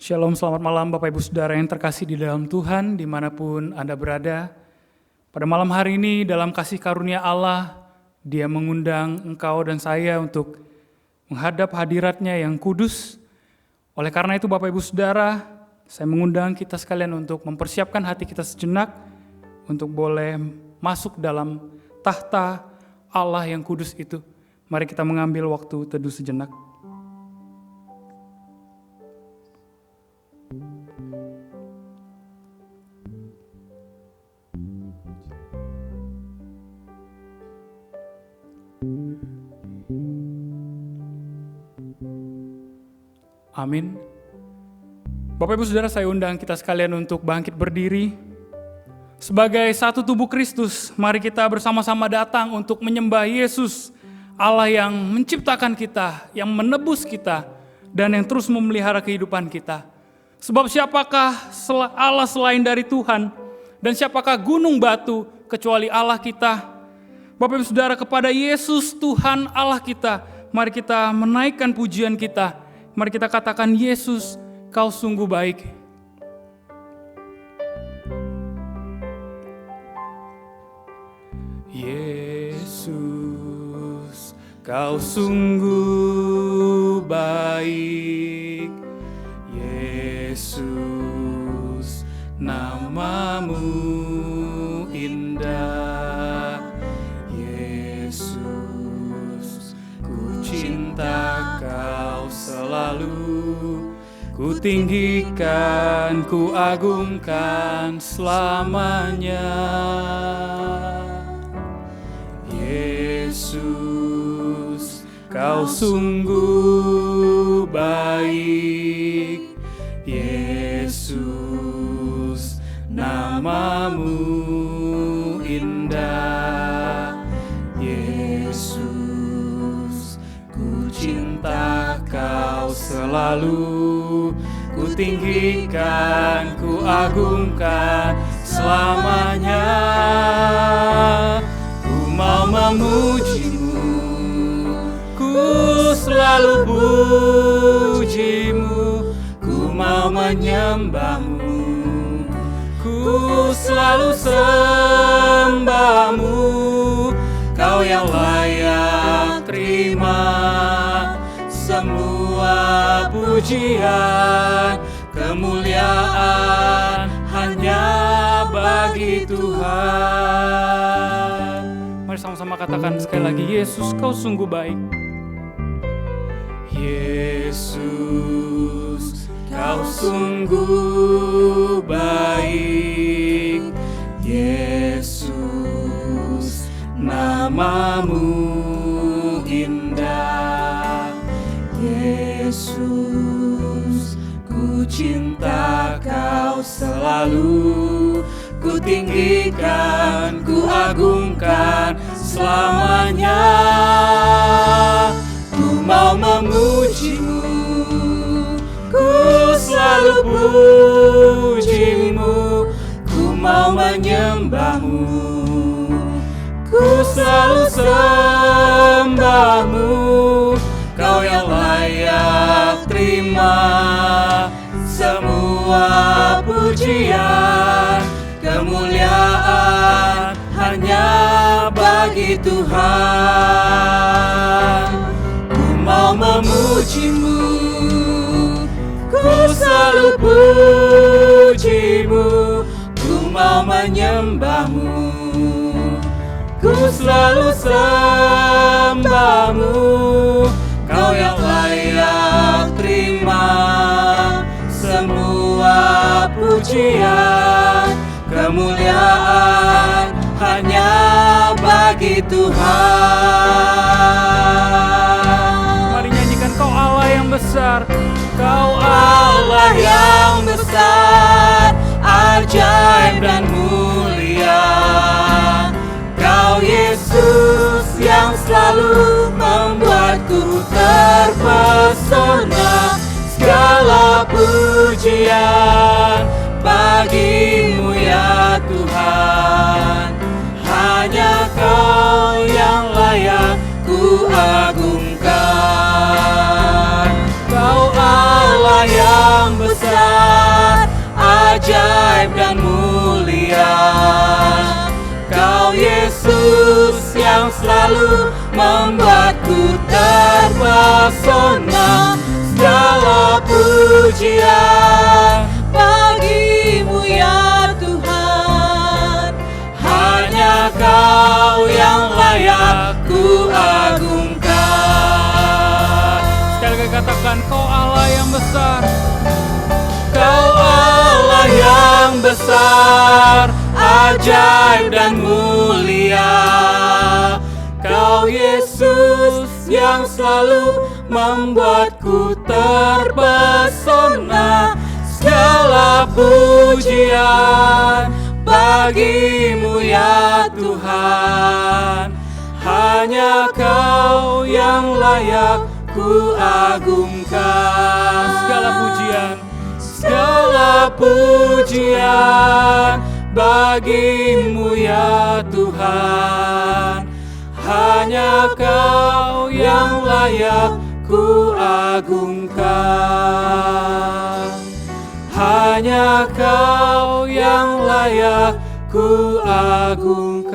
Shalom, selamat malam Bapak Ibu Saudara yang terkasih di dalam Tuhan, dimanapun Anda berada. Pada malam hari ini dalam kasih karunia Allah, Dia mengundang engkau dan saya untuk menghadap hadiratnya yang kudus. Oleh karena itu Bapak Ibu Saudara, saya mengundang kita sekalian untuk mempersiapkan hati kita sejenak, untuk boleh masuk dalam tahta Allah yang kudus itu. Mari kita mengambil waktu teduh sejenak. Amin. Bapak Ibu Saudara, saya undang kita sekalian untuk bangkit berdiri. Sebagai satu tubuh Kristus, mari kita bersama-sama datang untuk menyembah Yesus, Allah yang menciptakan kita, yang menebus kita, dan yang terus memelihara kehidupan kita. Sebab siapakah Allah selain dari Tuhan, dan siapakah gunung batu kecuali Allah kita? Bapak Ibu Saudara, kepada Yesus Tuhan Allah kita, mari kita menaikkan pujian kita. Mari kita katakan, Yesus, Kau sungguh baik. Yesus, Kau sungguh baik. Yesus, namamu indah. Yesus, ku cinta Kau selalu. Ku tinggikan, ku agungkan selamanya. Yesus, Kau sungguh baik. Yesus, namamu indah. Yesus, ku cinta Kau selalu. Ku tinggikan, ku agungkan selamanya. Ku mau memuji-Mu, ku selalu puji-Mu. Ku mau menyembah-Mu, ku selalu sembah-Mu. Kau yang layak terima semua pujian, kemuliaan hanya bagi Tuhan. Mari sama-sama katakan sekali lagi, Yesus, Kau sungguh baik. Yesus, Kau sungguh baik. Yesus, namamu indah. Yesus, ku cinta Kau selalu. Ku tinggikan, ku agungkan selamanya. Ku mau memuji-Mu, ku selalu puji-Mu. Ku mau menyembah-Mu, ku selalu sembah-Mu. Kau yang layak terima semua pujian, kemuliaan hanya bagi Tuhan. Ku mau memuji-Mu, ku selalu puji-Mu. Ku mau menyembah-Mu, ku selalu sembah-Mu. Kau yang layak terima semua pujian, kemuliaan hanya bagi Tuhan. Mari nyanyikan, Kau Allah yang besar. Kau Allah yang besar, ajaib dan mulia. Kau Yesus yang selalu membuatku terpesona. Segala pujian bagi-Mu ya Tuhan. Hanya Kau yang layak ku agungkan. Kau Allah yang besar, ajaib dan mulia. Kau Yesus yang selalu membuatku terpesona. Segala pujian bagimu ya Tuhan. Hanya Kau yang layak ku agungkan. Sekali lagi katakan, Kau Allah yang besar. Kau Allah yang besar, ajaib dan mulia. Kau Yesus yang selalu membuatku terpesona. Segala pujian bagimu ya Tuhan. Hanya Kau yang layak ku agungkan. Segala pujian bagimu ya Tuhan. Hanya Kau yang layak ku agungkan. Hanya Kau yang layak ku agungkan.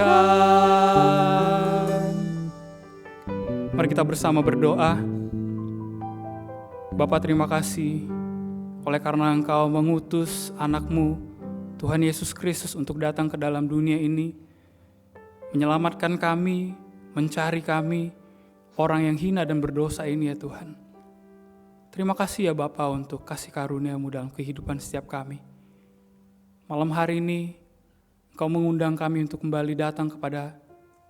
Mari kita bersama berdoa. Bapa, terima kasih oleh karena Engkau mengutus anak-Mu, Tuhan Yesus Kristus, untuk datang ke dalam dunia ini, menyelamatkan kami, mencari kami, orang yang hina dan berdosa ini ya Tuhan. Terima kasih ya Bapa untuk kasih karunia-Mu dalam kehidupan setiap kami. Malam hari ini, Engkau mengundang kami untuk kembali datang kepada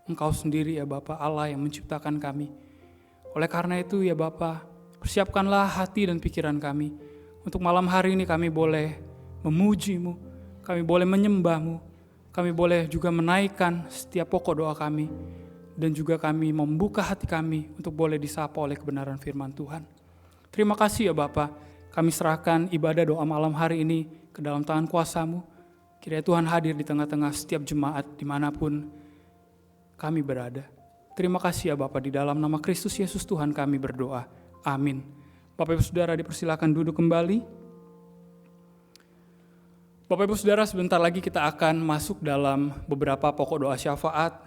Engkau sendiri ya Bapa, Allah yang menciptakan kami. Oleh karena itu ya Bapa, persiapkanlah hati dan pikiran kami. Untuk malam hari ini kami boleh memuji-Mu, kami boleh menyembah-Mu, kami boleh juga menaikkan setiap pokok doa kami. Dan juga kami membuka hati kami untuk boleh disapa oleh kebenaran firman Tuhan. Terima kasih ya Bapa, kami serahkan ibadah doa malam hari ini ke dalam tangan kuasa-Mu. Kiranya Tuhan hadir di tengah-tengah setiap jemaat dimanapun kami berada. Terima kasih ya Bapa, di dalam nama Kristus Yesus Tuhan kami berdoa. Amin. Bapak Ibu Saudara dipersilakan duduk kembali. Bapak Ibu Saudara, sebentar lagi kita akan masuk dalam beberapa pokok doa syafaat.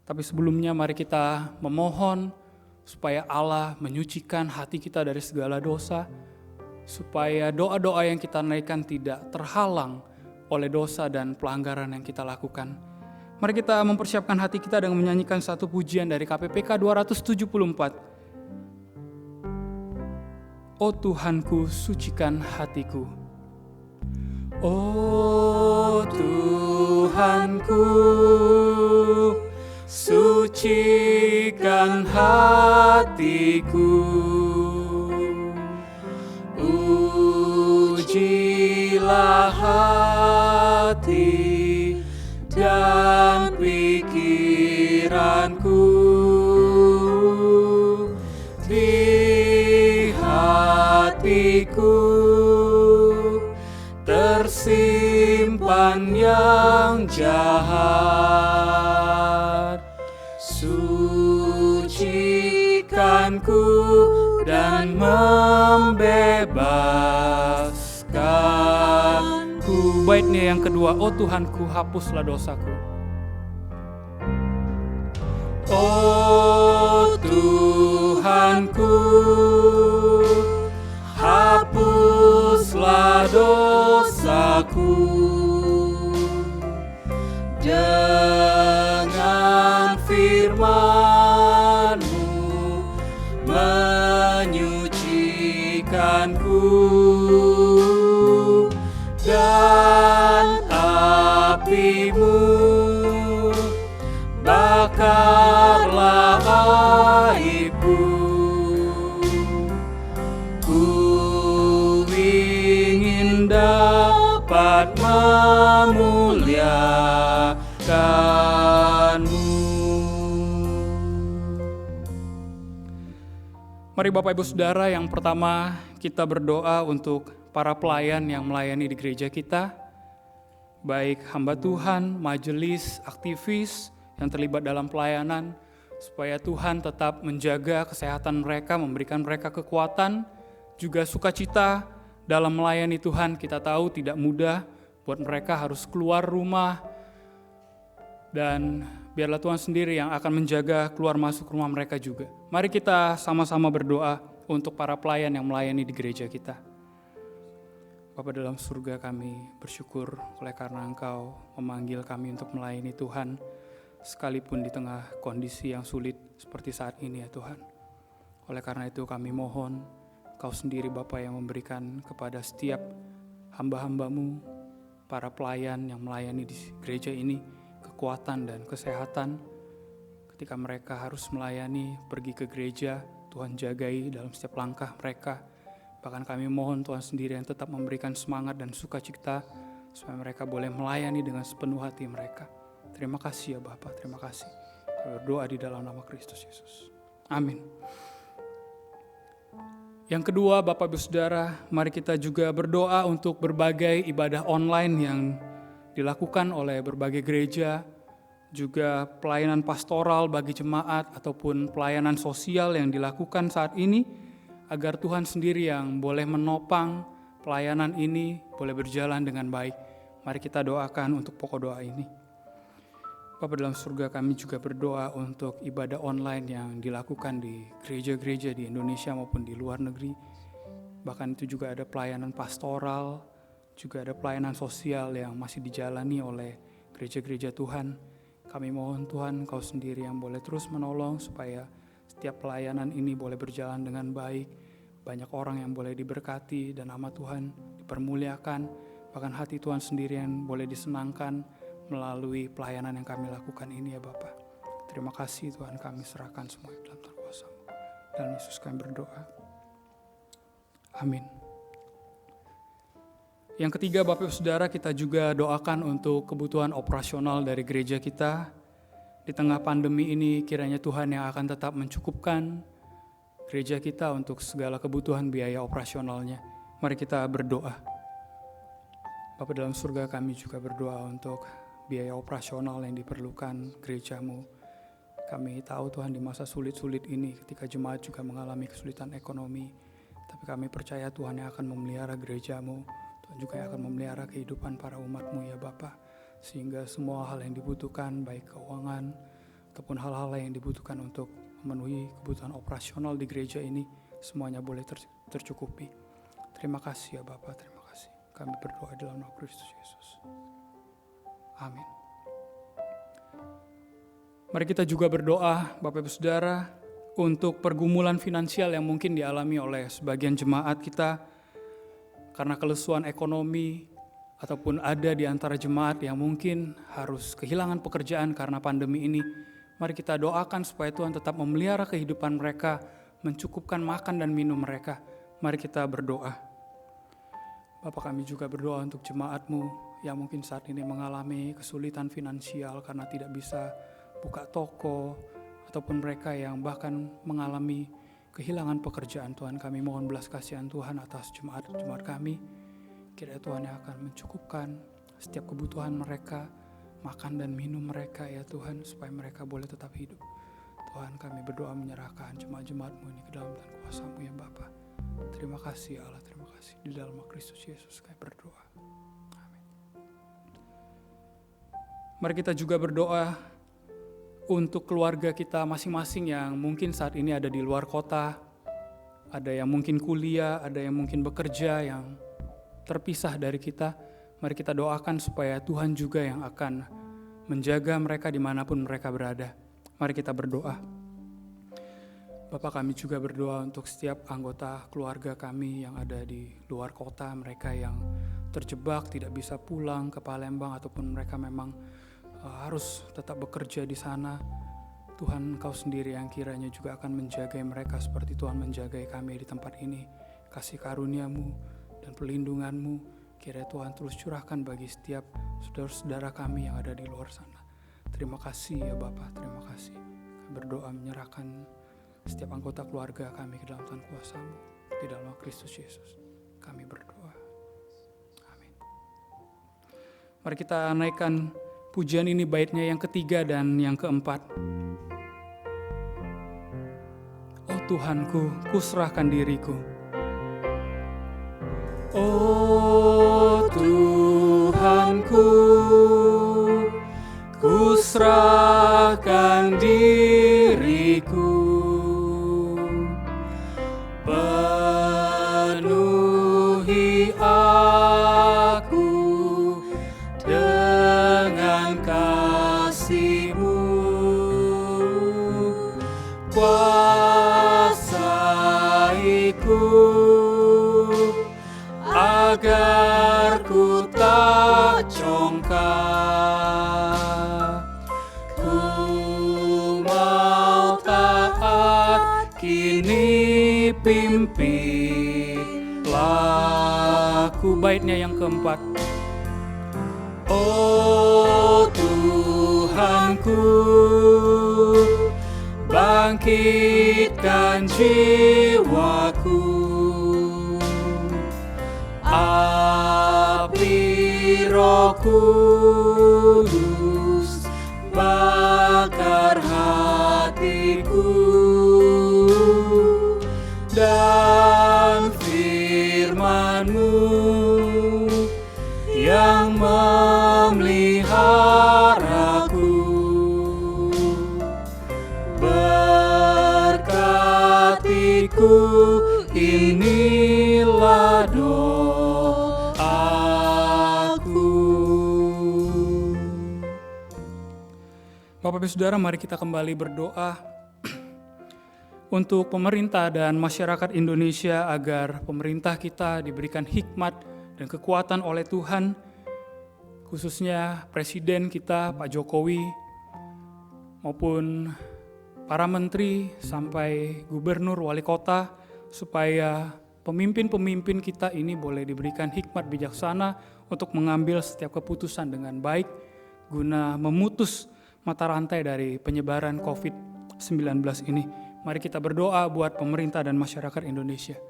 Tapi sebelumnya mari kita memohon supaya Allah menyucikan hati kita dari segala dosa, supaya doa-doa yang kita naikkan tidak terhalang oleh dosa dan pelanggaran yang kita lakukan. Mari kita mempersiapkan hati kita dengan menyanyikan satu pujian dari KPPK 274. Oh Tuhanku, sucikan hatiku. Oh Tuhanku, sucikan hatiku. Ujilah hati dan pikiranku. Di hatiku tersimpan yang jahat. Sucikanku dan membebaskanku. Baitnya yang kedua, oh Tuhanku, hapuslah dosaku. Oh Tuhanku, hapuslah dosaku. Dengan firman-Mu menyucikanku, dan api-Mu bakarlah aibku. Ku ingin dapat memuliakan-Mu. Mari Bapak Ibu Saudara, yang pertama kita berdoa untuk para pelayan yang melayani di gereja kita, baik hamba Tuhan, majelis, aktivis yang terlibat dalam pelayanan, supaya Tuhan tetap menjaga kesehatan mereka, memberikan mereka kekuatan, juga sukacita dalam melayani Tuhan. Kita tahu tidak mudah, buat mereka harus keluar rumah, dan biarlah Tuhan sendiri yang akan menjaga keluar masuk rumah mereka juga. Mari kita sama-sama berdoa untuk para pelayan yang melayani di gereja kita. Bapa dalam surga, kami bersyukur oleh karena Engkau memanggil kami untuk melayani Tuhan, sekalipun di tengah kondisi yang sulit seperti saat ini ya Tuhan. Oleh karena itu kami mohon Kau sendiri Bapa yang memberikan kepada setiap hamba-hambamu, para pelayan yang melayani di gereja ini, kekuatan dan kesehatan ketika mereka harus melayani, pergi ke gereja. Tuhan jagai dalam setiap langkah mereka. Bahkan kami mohon Tuhan sendiri yang tetap memberikan semangat dan sukacita supaya mereka boleh melayani dengan sepenuh hati mereka. Terima kasih ya Bapa, terima kasih. Kami berdoa di dalam nama Kristus Yesus. Amin. Yang kedua, Bapak Ibu Saudara, mari kita juga berdoa untuk berbagai ibadah online yang dilakukan oleh berbagai gereja, juga pelayanan pastoral bagi jemaat ataupun pelayanan sosial yang dilakukan saat ini, agar Tuhan sendiri yang boleh menopang pelayanan ini boleh berjalan dengan baik. Mari kita doakan untuk pokok doa ini. Bapa dalam surga, kami juga berdoa untuk ibadah online yang dilakukan di gereja-gereja di Indonesia maupun di luar negeri. Bahkan itu juga ada pelayanan pastoral, juga ada pelayanan sosial yang masih dijalani oleh gereja-gereja Tuhan. Kami mohon Tuhan, Kau sendiri yang boleh terus menolong supaya setiap pelayanan ini boleh berjalan dengan baik. Banyak orang yang boleh diberkati dan nama Tuhan dipermuliakan. Bahkan hati Tuhan sendiri yang boleh disenangkan melalui pelayanan yang kami lakukan ini ya Bapa. Terima kasih Tuhan, kami serahkan semua dalam tangan kuasa-Mu. Dalam Yesus kami berdoa. Amin. Yang ketiga Bapak Ibu Saudara, kita juga doakan untuk kebutuhan operasional dari gereja kita. Di tengah pandemi ini kiranya Tuhan yang akan tetap mencukupkan gereja kita untuk segala kebutuhan biaya operasionalnya. Mari kita berdoa. Bapa dalam surga, kami juga berdoa untuk biaya operasional yang diperlukan gereja-Mu. Kami tahu Tuhan di masa sulit-sulit ini ketika jemaat juga mengalami kesulitan ekonomi, tapi kami percaya Tuhan yang akan memelihara gereja-Mu, Tuhan juga yang akan memelihara kehidupan para umat-Mu ya Bapa, sehingga semua hal yang dibutuhkan baik keuangan ataupun hal-hal yang dibutuhkan untuk memenuhi kebutuhan operasional di gereja ini semuanya boleh tercukupi. Terima kasih ya Bapa, terima kasih. Kami berdoa dalam nama Kristus Yesus. Amin. Mari kita juga berdoa, Bapak Ibu Saudara, untuk pergumulan finansial yang mungkin dialami oleh sebagian jemaat kita karena kelesuan ekonomi, ataupun ada di antara jemaat yang mungkin harus kehilangan pekerjaan karena pandemi ini. Mari kita doakan supaya Tuhan tetap memelihara kehidupan mereka, mencukupkan makan dan minum mereka. Mari kita berdoa. Bapak, kami juga berdoa untuk jemaat-Mu yang mungkin saat ini mengalami kesulitan finansial karena tidak bisa buka toko, ataupun mereka yang bahkan mengalami kehilangan pekerjaan. Tuhan, kami mohon belas kasihan Tuhan atas jemaat-jemaat kami. Kiranya Tuhan yang akan mencukupkan setiap kebutuhan mereka, makan dan minum mereka ya Tuhan, supaya mereka boleh tetap hidup. Tuhan, kami berdoa menyerahkan jemaat-jemaat-Mu ini ke dalam tangan kuasa-Mu ya Bapa. Terima kasih Allah, terima kasih. Di dalam Kristus Yesus kami berdoa. Mari kita juga berdoa untuk keluarga kita masing-masing yang mungkin saat ini ada di luar kota, ada yang mungkin kuliah, ada yang mungkin bekerja, yang terpisah dari kita. Mari kita doakan supaya Tuhan juga yang akan menjaga mereka dimanapun mereka berada. Mari kita berdoa. Bapak, kami juga berdoa untuk setiap anggota keluarga kami yang ada di luar kota, mereka yang terjebak tidak bisa pulang ke Palembang ataupun mereka memang harus tetap bekerja di sana. Tuhan, Engkau sendiri yang kiranya juga akan menjaga mereka seperti Tuhan menjaga kami di tempat ini. Kasih karunia-Mu dan pelindungan-Mu kiranya Tuhan terus curahkan bagi setiap saudara-saudara kami yang ada di luar sana. Terima kasih ya Bapa, terima kasih. Kami berdoa menyerahkan setiap anggota keluarga kami ke dalam tangan kuasa-Mu. Di dalam Kristus Yesus kami berdoa. Amin. Mari kita naikkan pujian ini, baitnya yang ketiga dan yang keempat. Oh Tuhanku, kuserahkan diriku. Oh Tuhan, aku dengan kasih-Mu. Kuasaiku agar ku tak congkak. Ku mau taat, kini pimpinlah aku. Baitnya yang keempat. Oh Tuhanku, bangkitkan jiwaku. Api Roh Kudus bakar hatiku, dan firman-Mu yang memeliharaku. Berkatiku, inilah doaku. Bapak Ibu Saudara, mari kita kembali berdoa untuk pemerintah dan masyarakat Indonesia agar pemerintah kita diberikan hikmat dan kekuatan oleh Tuhan, khususnya Presiden kita Pak Jokowi maupun para menteri sampai gubernur, wali kota, supaya pemimpin-pemimpin kita ini boleh diberikan hikmat bijaksana untuk mengambil setiap keputusan dengan baik guna memutus mata rantai dari penyebaran COVID-19 ini. Mari kita berdoa buat pemerintah dan masyarakat Indonesia.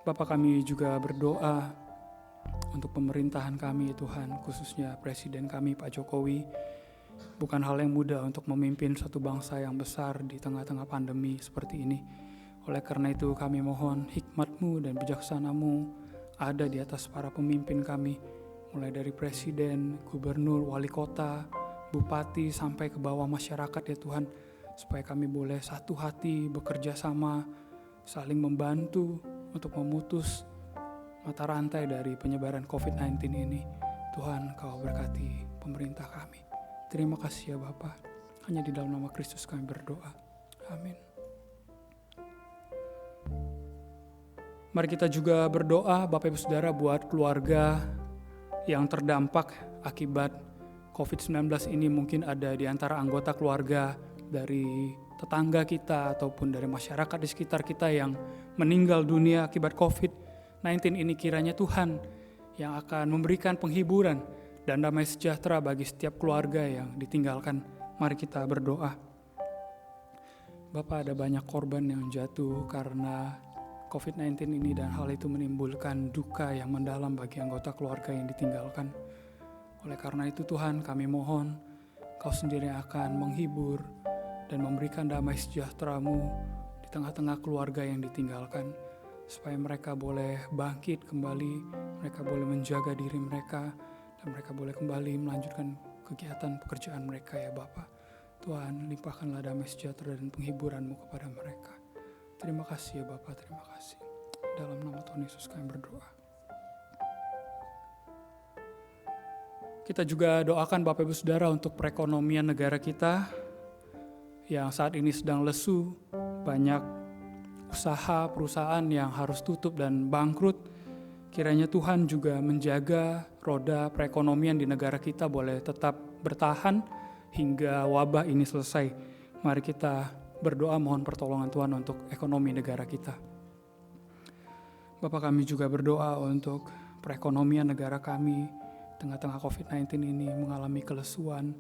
Bapak, kami juga berdoa untuk pemerintahan kami, Tuhan, khususnya Presiden kami Pak Jokowi. Bukan hal yang mudah untuk memimpin satu bangsa yang besar di tengah-tengah pandemi seperti ini. Oleh karena itu kami mohon hikmat-Mu dan bijaksana-Mu ada di atas para pemimpin kami, mulai dari Presiden, Gubernur, Wali Kota, Bupati, sampai ke bawah masyarakat ya Tuhan, supaya kami boleh satu hati bekerja sama, saling membantu untuk memutus mata rantai dari penyebaran COVID-19 ini. Tuhan, Kau berkati pemerintah kami. Terima kasih ya Bapa. Hanya di dalam nama Kristus kami berdoa. Amin. Mari kita juga berdoa Bapak Ibu Saudara buat keluarga yang terdampak akibat COVID-19 ini. Mungkin ada di antara anggota keluarga dari tetangga kita ataupun dari masyarakat di sekitar kita yang meninggal dunia akibat COVID-19 ini. Kiranya Tuhan yang akan memberikan penghiburan dan damai sejahtera bagi setiap keluarga yang ditinggalkan. Mari kita berdoa. Bapa, ada banyak korban yang jatuh karena COVID-19 ini, dan hal itu menimbulkan duka yang mendalam bagi anggota keluarga yang ditinggalkan. Oleh karena itu Tuhan, kami mohon Kau sendiri akan menghibur dan memberikan damai sejahtera-Mu di tengah-tengah keluarga yang ditinggalkan, supaya mereka boleh bangkit kembali, mereka boleh menjaga diri mereka, dan mereka boleh kembali melanjutkan kegiatan pekerjaan mereka ya Bapa. Tuhan, limpahkanlah damai sejahtera dan penghiburan-Mu kepada mereka. Terima kasih ya Bapa, terima kasih. Dalam nama Tuhan Yesus kami berdoa. Kita juga doakan Bapak Ibu Saudara untuk perekonomian negara kita yang saat ini sedang lesu. Banyak usaha, perusahaan yang harus tutup dan bangkrut. Kiranya Tuhan juga menjaga roda perekonomian di negara kita boleh tetap bertahan hingga wabah ini selesai. Mari kita berdoa mohon pertolongan Tuhan untuk ekonomi negara kita. Bapak, kami juga berdoa untuk perekonomian negara kami. Tengah-tengah COVID-19 ini mengalami kelesuan,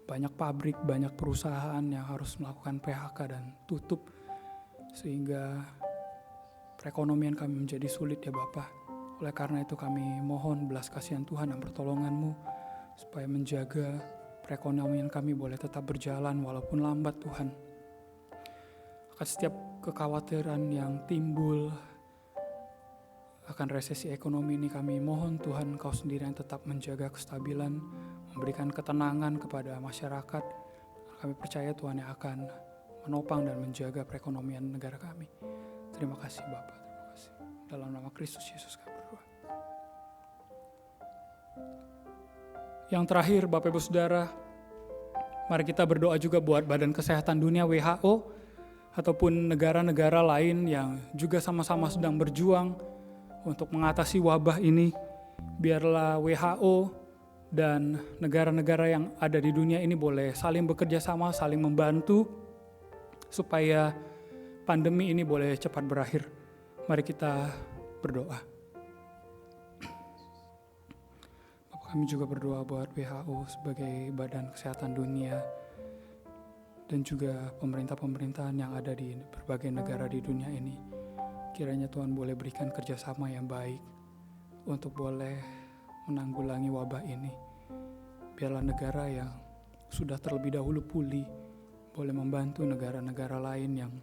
banyak pabrik, banyak perusahaan yang harus melakukan PHK dan tutup, sehingga perekonomian kami menjadi sulit ya Bapa. Oleh karena itu kami mohon belas kasihan Tuhan dan pertolongan-Mu, supaya menjaga perekonomian kami boleh tetap berjalan walaupun lambat Tuhan. Akan setiap kekhawatiran yang timbul akan resesi ekonomi ini, kami mohon Tuhan Kau sendiri yang tetap menjaga kestabilan, memberikan ketenangan kepada masyarakat. Kami percaya Tuhan yang akan menopang dan menjaga perekonomian negara kami. Terima kasih Bapak, terima kasih. Dalam nama Kristus Yesus kami berdoa. Yang terakhir Bapak Ibu Saudara, mari kita berdoa juga buat Badan Kesehatan Dunia WHO ataupun negara-negara lain yang juga sama-sama sedang berjuang untuk mengatasi wabah ini. Biarlah WHO dan negara-negara yang ada di dunia ini boleh saling bekerja sama, saling membantu supaya pandemi ini boleh cepat berakhir. Mari kita berdoa. Bapak, kami juga berdoa buat WHO sebagai Badan Kesehatan Dunia dan juga pemerintah-pemerintahan yang ada di berbagai negara di dunia ini. Kiranya Tuhan boleh berikan kerjasama yang baik untuk boleh menanggulangi wabah ini. Biarlah negara yang sudah terlebih dahulu pulih boleh membantu negara-negara lain yang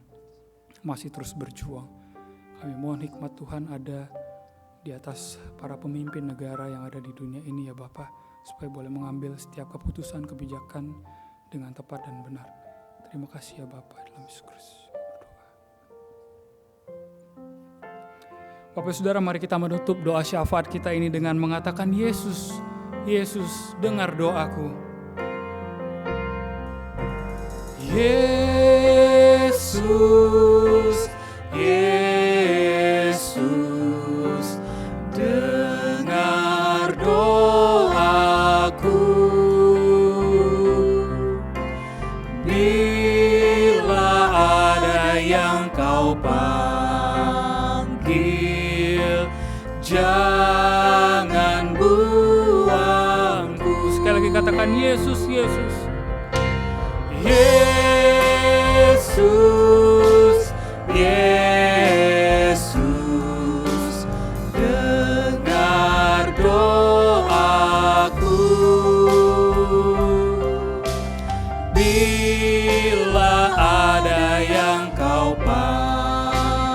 masih terus berjuang. Kami mohon hikmat Tuhan ada di atas para pemimpin negara yang ada di dunia ini ya Bapa, supaya boleh mengambil setiap keputusan kebijakan dengan tepat dan benar. Terima kasih ya Bapa, dalam Yesus Kristus berdoa. Bapak Saudara, mari kita menutup doa syafaat kita ini dengan mengatakan, Yesus, Yesus, dengar doaku. Yesus, Yesus, dengar doaku. Bila ada yang kau panggil, jangan buangku. Sekali lagi katakan, Yesus, Yesus. Yesus, Yesus, dengar doaku. Bila ada yang kau panggil,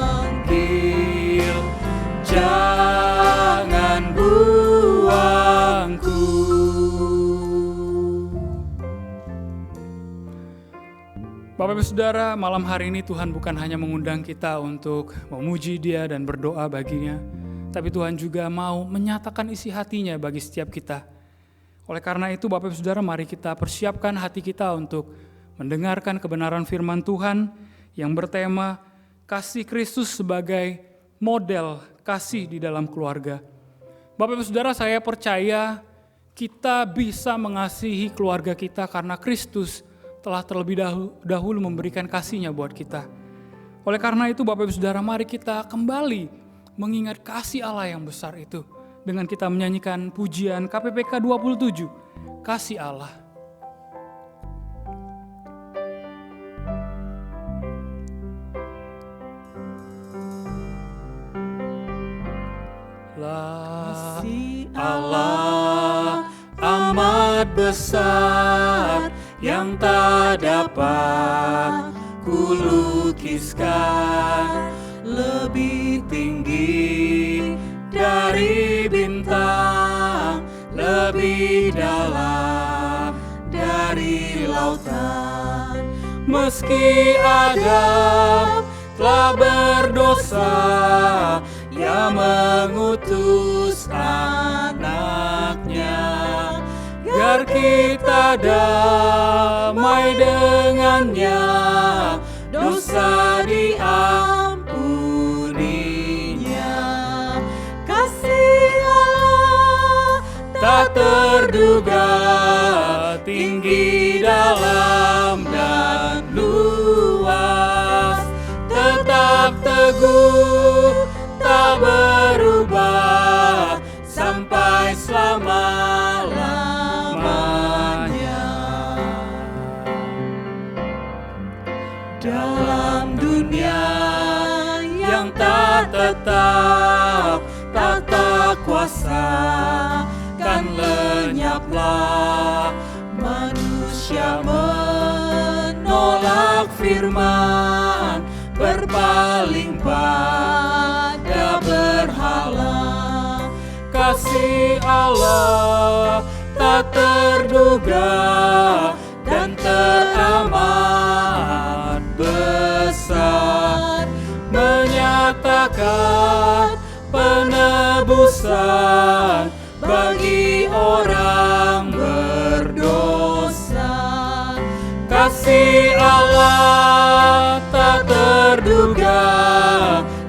jangan buangku. Bapak Ibu Saudara, malam hari ini Tuhan bukan hanya mengundang kita untuk memuji Dia dan berdoa baginya, tapi Tuhan juga mau menyatakan isi hatinya bagi setiap kita. Oleh karena itu Bapak Ibu Saudara, mari kita persiapkan hati kita untuk mendengarkan kebenaran firman Tuhan yang bertema kasih Kristus sebagai model kasih di dalam keluarga. Bapak Ibu Saudara, saya percaya kita bisa mengasihi keluarga kita karena Kristus telah terlebih dahulu memberikan kasih-Nya buat kita. Oleh karena itu Bapak Ibu Saudara, mari kita kembali mengingat kasih Allah yang besar itu dengan kita menyanyikan pujian KPPK 27, Kasih Allah. Kasih Allah amat besar, yang tak dapat kulukiskan, lebih tinggi dari bintang, lebih dalam dari lautan. Meski Adam telah berdosa, Ia mengutus anaknya, agar kita damai dengannya, dosa diampuninya. Kasih Allah tak terduga, tinggi, dalam, dan luas, tetap teguh, tak berubah, sampai selama-lamanya. Dalam dunia yang tak tetap, tata kuasa kan lenyaplah. Manusia menolak firman, berpaling pada berhala. Kasih Allah tak terduga dan teramat besar, menyatakan penebusan bagi orang berdosa. Kasih Allah tak terduga,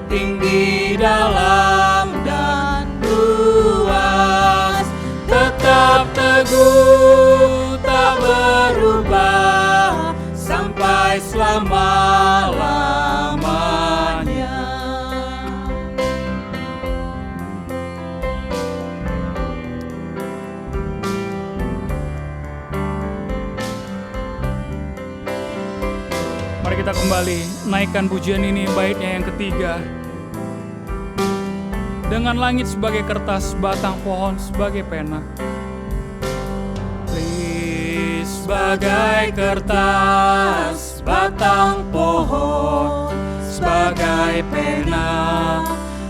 tinggi, dalam, dan luas. Tetap teguh, tak berubah, sampai selama-lamanya. Mari kita kembali naikkan pujian ini, baitnya yang ketiga. Dengan langit sebagai kertas, batang pohon sebagai pena. Sebagai kertas, batang pohon sebagai pena,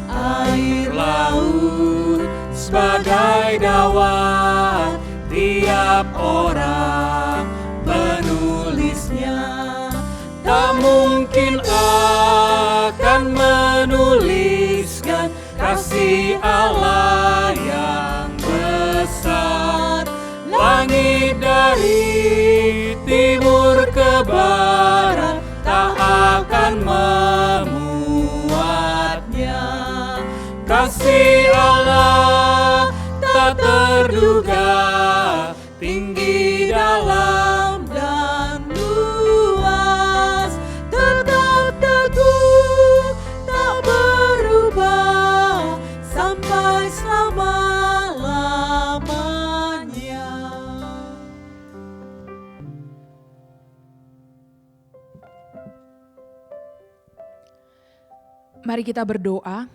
air laut sebagai dawat, tiap orang penulisnya tak mungkin akan menuliskan kasih Allah yang besar. Langit dari timur ke barat tak akan memuatnya. Kasih Allah tak terduga, tinggi, dalam, dan luas. Tetap teguh, tak berubah, sampai selama-lamanya. Mari kita berdoa.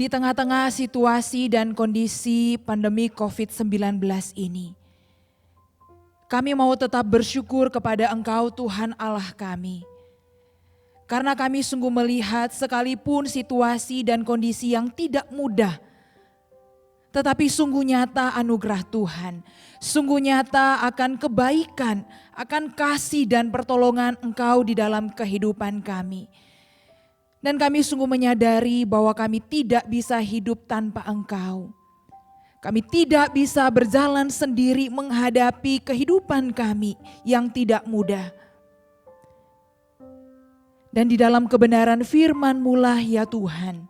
Di tengah-tengah situasi dan kondisi pandemi COVID-19 ini, kami mau tetap bersyukur kepada Engkau Tuhan Allah kami. Karena kami sungguh melihat sekalipun situasi dan kondisi yang tidak mudah, tetapi sungguh nyata anugerah Tuhan, sungguh nyata akan kebaikan, akan kasih dan pertolongan Engkau di dalam kehidupan kami. Dan kami sungguh menyadari bahwa kami tidak bisa hidup tanpa Engkau. Kami tidak bisa berjalan sendiri menghadapi kehidupan kami yang tidak mudah. Dan di dalam kebenaran firman-Mu lah ya Tuhan,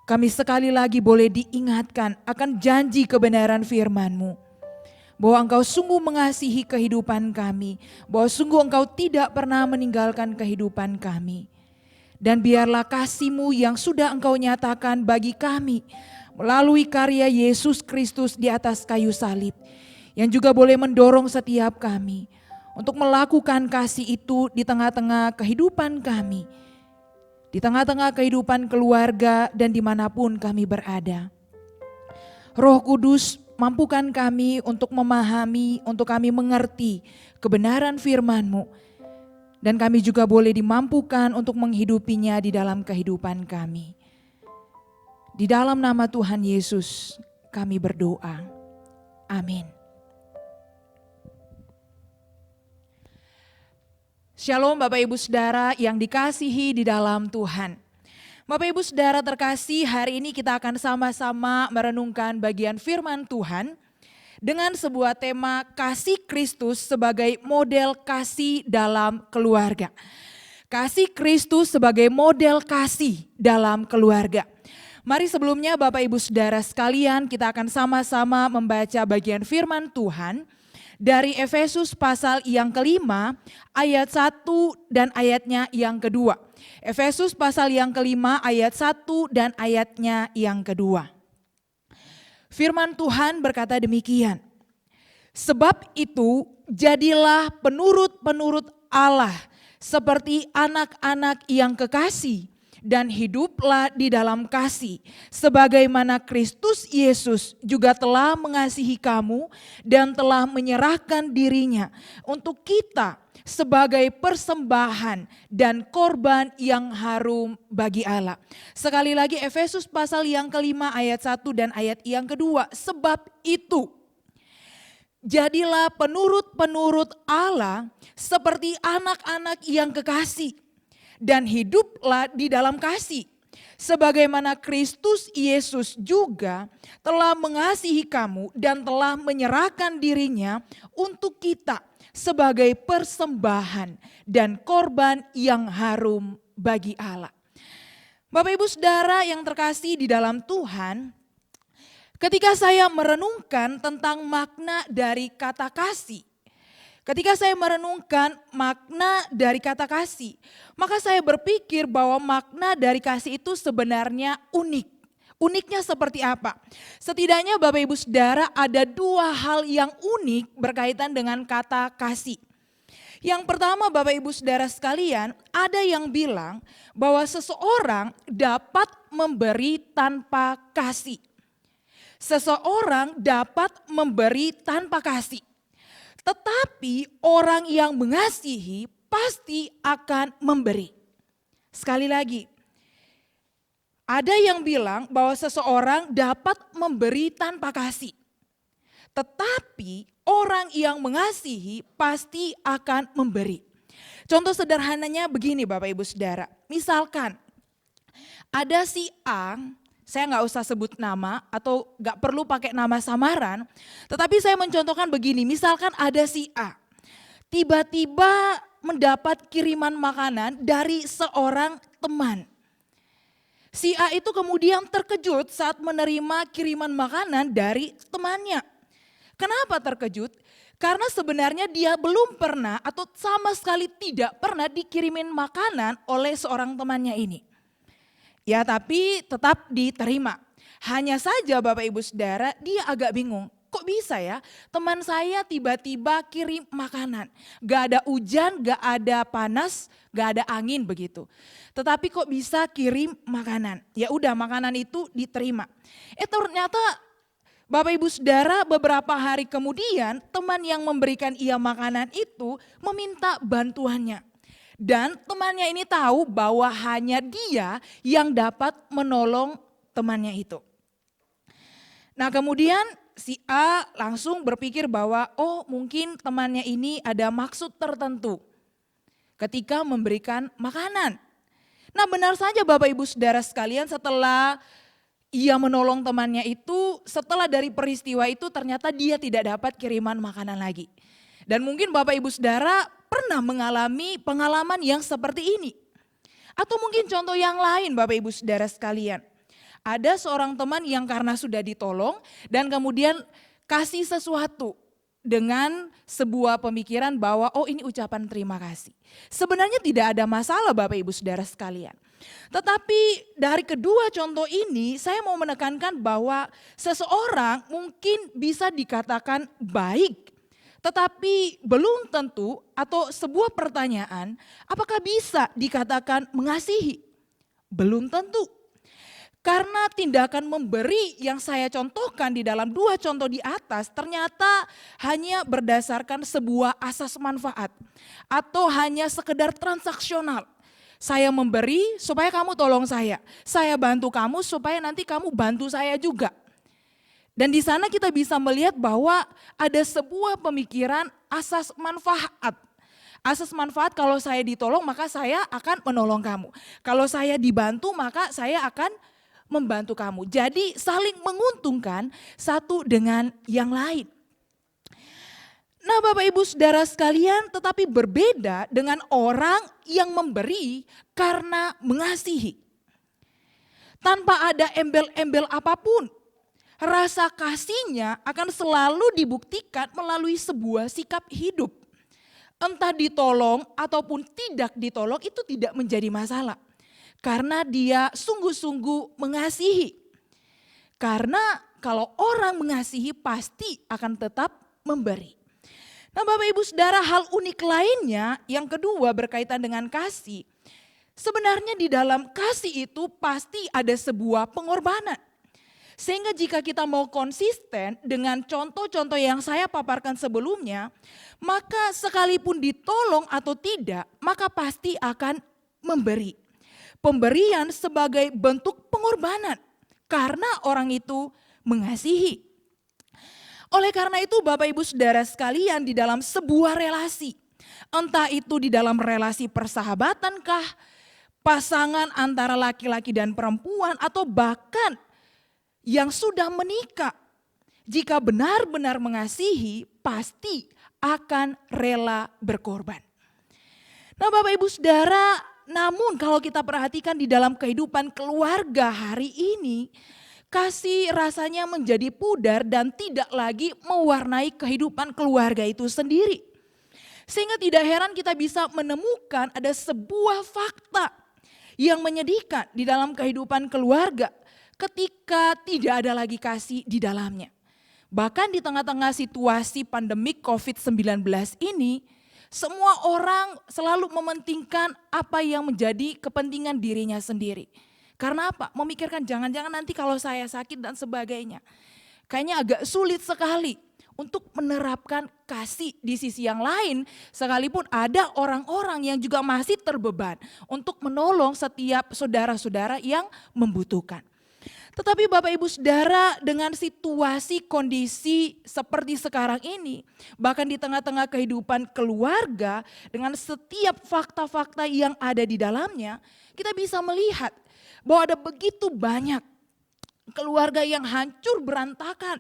kami sekali lagi boleh diingatkan akan janji kebenaran firman-Mu. Bahwa Engkau sungguh mengasihi kehidupan kami, bahwa sungguh Engkau tidak pernah meninggalkan kehidupan kami. Dan biarlah kasih-Mu yang sudah Engkau nyatakan bagi kami melalui karya Yesus Kristus di atas kayu salib, yang juga boleh mendorong setiap kami untuk melakukan kasih itu di tengah-tengah kehidupan kami, di tengah-tengah kehidupan keluarga dan dimanapun kami berada. Roh Kudus, mampukan kami untuk memahami, untuk kami mengerti kebenaran firman-Mu. Dan kami juga boleh dimampukan untuk menghidupinya di dalam kehidupan kami. Di dalam nama Tuhan Yesus kami berdoa. Amin. Shalom Bapak Ibu Saudara yang dikasihi di dalam Tuhan. Bapak Ibu Saudara terkasih, hari ini kita akan sama-sama merenungkan bagian firman Tuhan dengan sebuah tema kasih Kristus sebagai model kasih dalam keluarga. Kasih Kristus sebagai model kasih dalam keluarga. Mari sebelumnya Bapak Ibu Saudara sekalian, kita akan sama-sama membaca bagian firman Tuhan dari Efesus pasal yang kelima ayat 1 dan ayatnya yang kedua. Efesus pasal yang kelima ayat 1 dan ayatnya yang kedua. Firman Tuhan berkata demikian. Sebab itu jadilah penurut-penurut Allah seperti anak-anak yang kekasih dan hiduplah di dalam kasih. Sebagaimana Kristus Yesus juga telah mengasihi kamu dan telah menyerahkan dirinya untuk kita sebagai persembahan dan korban yang harum bagi Allah. Sekali lagi Efesus pasal yang kelima ayat 1 dan ayat yang kedua. Sebab itu jadilah penurut-penurut Allah seperti anak-anak yang kekasih dan hiduplah di dalam kasih. Sebagaimana Kristus Yesus juga telah mengasihi kamu dan telah menyerahkan dirinya untuk kita sebagai persembahan dan korban yang harum bagi Allah. Bapak Ibu Saudara yang terkasih di dalam Tuhan, ketika saya merenungkan tentang makna dari kata kasih, ketika saya merenungkan makna dari kata kasih, maka saya berpikir bahwa makna dari kasih itu sebenarnya unik. Uniknya seperti apa? Setidaknya Bapak Ibu Saudara ada dua hal yang unik berkaitan dengan kata kasih. Yang pertama Bapak Ibu Saudara sekalian, ada yang bilang bahwa seseorang dapat memberi tanpa kasih. Seseorang dapat memberi tanpa kasih. Tetapi orang yang mengasihi pasti akan memberi. Sekali lagi, ada yang bilang bahwa seseorang dapat memberi tanpa kasih. Tetapi orang yang mengasihi pasti akan memberi. Contoh sederhananya begini Bapak Ibu Saudara. Misalkan ada si A, saya nggak usah sebut nama atau nggak perlu pakai nama samaran. Tetapi saya mencontohkan begini, misalkan ada si A. Tiba-tiba mendapat kiriman makanan dari seorang teman. Si A itu kemudian terkejut saat menerima kiriman makanan dari temannya. Kenapa terkejut? Karena sebenarnya dia belum pernah atau sama sekali tidak pernah dikirimin makanan oleh seorang temannya ini. Ya tapi tetap diterima. Hanya saja Bapak Ibu Saudara dia agak bingung. Kok bisa ya teman saya tiba-tiba kirim makanan. Gak ada hujan, gak ada panas, gak ada angin begitu. Tetapi kok bisa kirim makanan. Ya udah makanan itu diterima. Ternyata Bapak Ibu Saudara beberapa hari kemudian teman yang memberikan ia makanan itu meminta bantuannya. Dan temannya ini tahu bahwa hanya dia yang dapat menolong temannya itu. Nah kemudian si A langsung berpikir bahwa oh mungkin temannya ini ada maksud tertentu ketika memberikan makanan. Nah benar saja Bapak Ibu Saudara sekalian setelah ia menolong temannya itu, setelah dari peristiwa itu ternyata dia tidak dapat kiriman makanan lagi. Dan mungkin Bapak Ibu Saudara pernah mengalami pengalaman yang seperti ini. Atau mungkin contoh yang lain Bapak Ibu Saudara sekalian. Ada seorang teman yang karena sudah ditolong dan kemudian kasih sesuatu dengan sebuah pemikiran bahwa oh ini ucapan terima kasih. Sebenarnya tidak ada masalah Bapak Ibu Saudara sekalian. Tetapi dari kedua contoh ini saya mau menekankan bahwa seseorang mungkin bisa dikatakan baik. Tetapi belum tentu atau sebuah pertanyaan apakah bisa dikatakan mengasihi? Belum tentu. Karena tindakan memberi yang saya contohkan di dalam dua contoh di atas ternyata hanya berdasarkan sebuah asas manfaat atau hanya sekedar transaksional. Saya memberi supaya kamu tolong saya bantu kamu supaya nanti kamu bantu saya juga. Dan di sana kita bisa melihat bahwa ada sebuah pemikiran asas manfaat. Asas manfaat kalau saya ditolong maka saya akan menolong kamu. Kalau saya dibantu maka saya akan membantu kamu. Jadi saling menguntungkan satu dengan yang lain. Nah Bapak Ibu Saudara sekalian tetapi berbeda dengan orang yang memberi karena mengasihi. Tanpa ada embel-embel apapun. Rasa kasihnya akan selalu dibuktikan melalui sebuah sikap hidup. Entah ditolong ataupun tidak ditolong itu tidak menjadi masalah. Karena dia sungguh-sungguh mengasihi. Karena kalau orang mengasihi pasti akan tetap memberi. Nah Bapak Ibu Saudara hal unik lainnya yang kedua berkaitan dengan kasih. Sebenarnya di dalam kasih itu pasti ada sebuah pengorbanan. Sehingga jika kita mau konsisten dengan contoh-contoh yang saya paparkan sebelumnya, maka sekalipun ditolong atau tidak, maka pasti akan memberi. Pemberian sebagai bentuk pengorbanan karena orang itu mengasihi. Oleh karena itu Bapak Ibu Saudara sekalian di dalam sebuah relasi, entah itu di dalam relasi persahabatankah, pasangan antara laki-laki dan perempuan, atau bahkan yang sudah menikah, jika benar-benar mengasihi, pasti akan rela berkorban. Nah Bapak Ibu Saudara, namun kalau kita perhatikan di dalam kehidupan keluarga hari ini, kasih rasanya menjadi pudar dan tidak lagi mewarnai kehidupan keluarga itu sendiri. Sehingga tidak heran kita bisa menemukan ada sebuah fakta yang menyedihkan di dalam kehidupan keluarga ketika tidak ada lagi kasih di dalamnya. Bahkan di tengah-tengah situasi pandemik COVID-19 ini, semua orang selalu mementingkan apa yang menjadi kepentingan dirinya sendiri. Karena apa? Memikirkan jangan-jangan nanti kalau saya sakit dan sebagainya. Kayaknya agak sulit sekali untuk menerapkan kasih di sisi yang lain. Sekalipun ada orang-orang yang juga masih terbeban untuk menolong setiap saudara-saudara yang membutuhkan. Tetapi Bapak Ibu Saudara, dengan situasi kondisi seperti sekarang ini, bahkan di tengah-tengah kehidupan keluarga, dengan setiap fakta-fakta yang ada di dalamnya, kita bisa melihat bahwa ada begitu banyak keluarga yang hancur berantakan,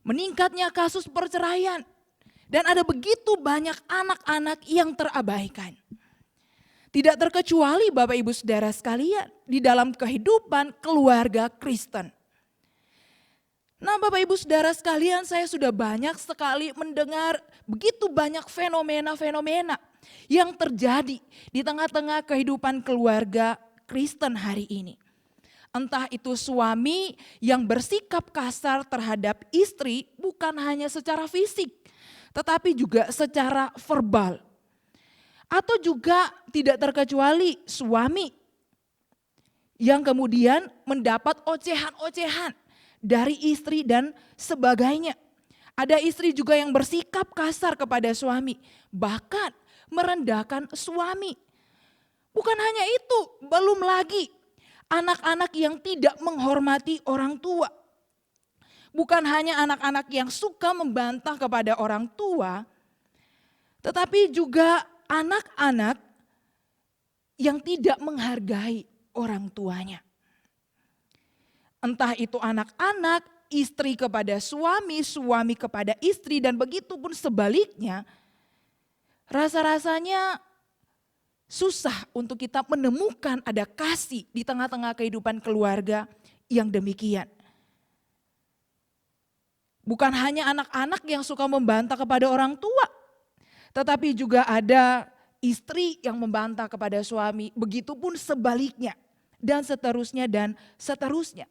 meningkatnya kasus perceraian, dan ada begitu banyak anak-anak yang terabaikan. Tidak terkecuali Bapak Ibu Saudara sekalian di dalam kehidupan keluarga Kristen. Nah Bapak Ibu Saudara sekalian, saya sudah banyak sekali mendengar begitu banyak fenomena-fenomena yang terjadi di tengah-tengah kehidupan keluarga Kristen hari ini. Entah itu suami yang bersikap kasar terhadap istri bukan hanya secara fisik, tetapi juga secara verbal. Atau juga tidak terkecuali suami yang kemudian mendapat ocehan-ocehan dari istri dan sebagainya. Ada istri juga yang bersikap kasar kepada suami, bahkan merendahkan suami. Bukan hanya itu, belum lagi anak-anak yang tidak menghormati orang tua. Bukan hanya anak-anak yang suka membantah kepada orang tua, tetapi juga anak-anak yang tidak menghargai orang tuanya. Entah itu anak-anak, istri kepada suami, suami kepada istri, dan begitu pun sebaliknya. Rasa-rasanya susah untuk kita menemukan ada kasih di tengah-tengah kehidupan keluarga yang demikian. Bukan hanya anak-anak yang suka membantah kepada orang tua, tetapi juga ada istri yang membantah kepada suami, begitupun sebaliknya, dan seterusnya dan seterusnya.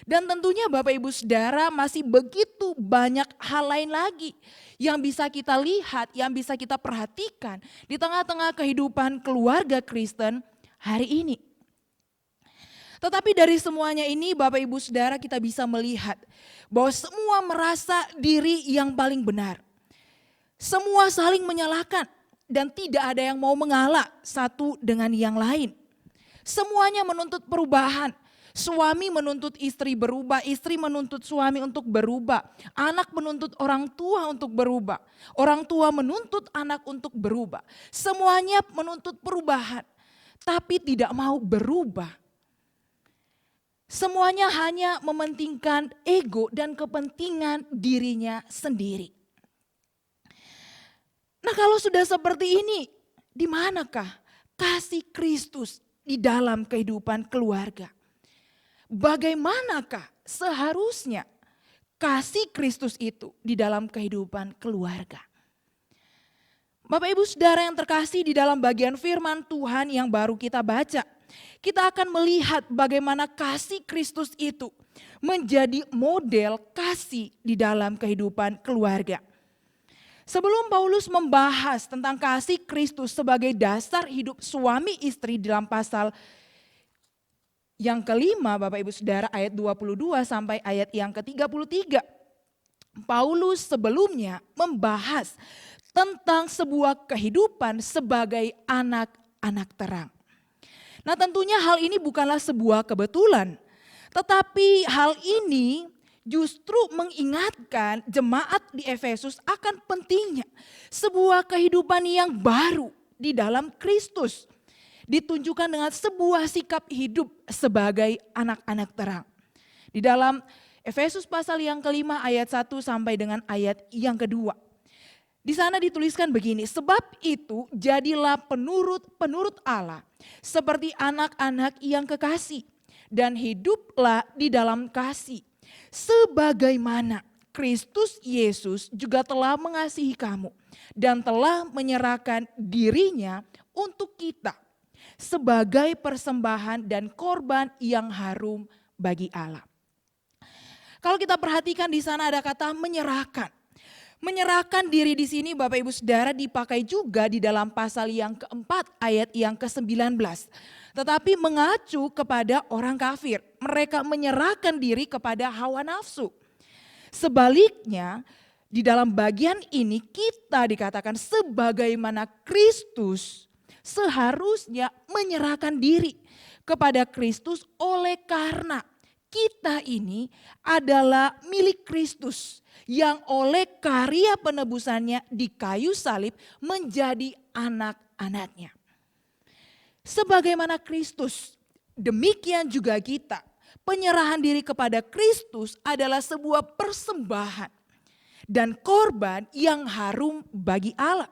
Dan tentunya Bapak Ibu Saudara masih begitu banyak hal lain lagi yang bisa kita lihat, yang bisa kita perhatikan di tengah-tengah kehidupan keluarga Kristen hari ini. Tetapi dari semuanya ini Bapak Ibu Saudara kita bisa melihat bahwa semua merasa diri yang paling benar. Semua saling menyalahkan dan tidak ada yang mau mengalah satu dengan yang lain. Semuanya menuntut perubahan. Suami menuntut istri berubah, istri menuntut suami untuk berubah. Anak menuntut orang tua untuk berubah. Orang tua menuntut anak untuk berubah. Semuanya menuntut perubahan, tapi tidak mau berubah. Semuanya hanya mementingkan ego dan kepentingan dirinya sendiri. Nah kalau sudah seperti ini, di manakah kasih Kristus di dalam kehidupan keluarga? Bagaimanakah seharusnya kasih Kristus itu di dalam kehidupan keluarga? Bapak Ibu Saudara yang terkasih, di dalam bagian firman Tuhan yang baru kita baca, kita akan melihat bagaimana kasih Kristus itu menjadi model kasih di dalam kehidupan keluarga. Sebelum Paulus membahas tentang kasih Kristus sebagai dasar hidup suami istri dalam pasal yang kelima Bapak Ibu Saudara ayat 22 sampai ayat yang ke-33. Paulus sebelumnya membahas tentang sebuah kehidupan sebagai anak-anak terang. Nah tentunya hal ini bukanlah sebuah kebetulan, tetapi hal ini justru mengingatkan jemaat di Efesus akan pentingnya sebuah kehidupan yang baru di dalam Kristus. ditunjukkan dengan sebuah sikap hidup sebagai anak-anak terang. Di dalam Efesus pasal yang kelima ayat 1 sampai dengan ayat yang kedua. Di sana dituliskan begini, sebab itu jadilah penurut Allah seperti anak-anak yang kekasih dan hiduplah di dalam kasih. Sebagaimana Kristus Yesus juga telah mengasihi kamu dan telah menyerahkan dirinya untuk kita sebagai persembahan dan korban yang harum bagi Allah. Kalau kita perhatikan di sana ada kata menyerahkan. Menyerahkan diri di sini Bapak Ibu Saudara dipakai juga di dalam pasal yang keempat ayat yang ke-19. Tetapi mengacu kepada orang kafir. Mereka menyerahkan diri kepada hawa nafsu. Sebaliknya di dalam bagian ini kita dikatakan sebagaimana Kristus seharusnya menyerahkan diri kepada Kristus oleh karena kita ini adalah milik Kristus yang oleh karya penebusannya di kayu salib menjadi anak-anaknya. Sebagaimana Kristus, demikian juga kita. Penyerahan diri kepada Kristus adalah sebuah persembahan dan korban yang harum bagi Allah.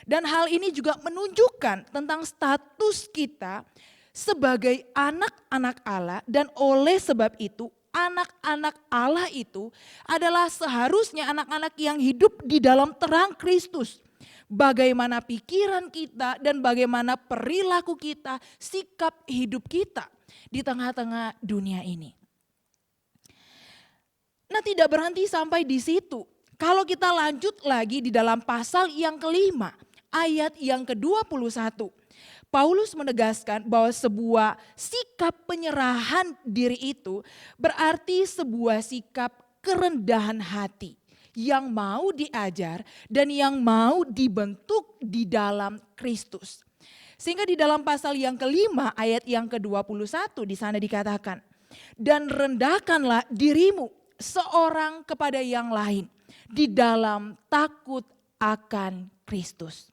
Dan hal ini juga menunjukkan tentang status kita sebagai anak-anak Allah dan oleh sebab itu anak-anak Allah itu adalah seharusnya anak-anak yang hidup di dalam terang Kristus. Bagaimana pikiran kita dan bagaimana perilaku kita, sikap hidup kita di tengah-tengah dunia ini. Nah, tidak berhenti sampai di situ. Kalau kita lanjut lagi di dalam pasal yang kelima, ayat yang ke-21. Paulus menegaskan bahwa sebuah sikap penyerahan diri itu berarti sebuah sikap kerendahan hati yang mau diajar dan yang mau dibentuk di dalam Kristus. Sehingga di dalam pasal yang kelima ayat yang ke-21 di sana dikatakan, dan rendahkanlah dirimu seorang kepada yang lain di dalam takut akan Kristus.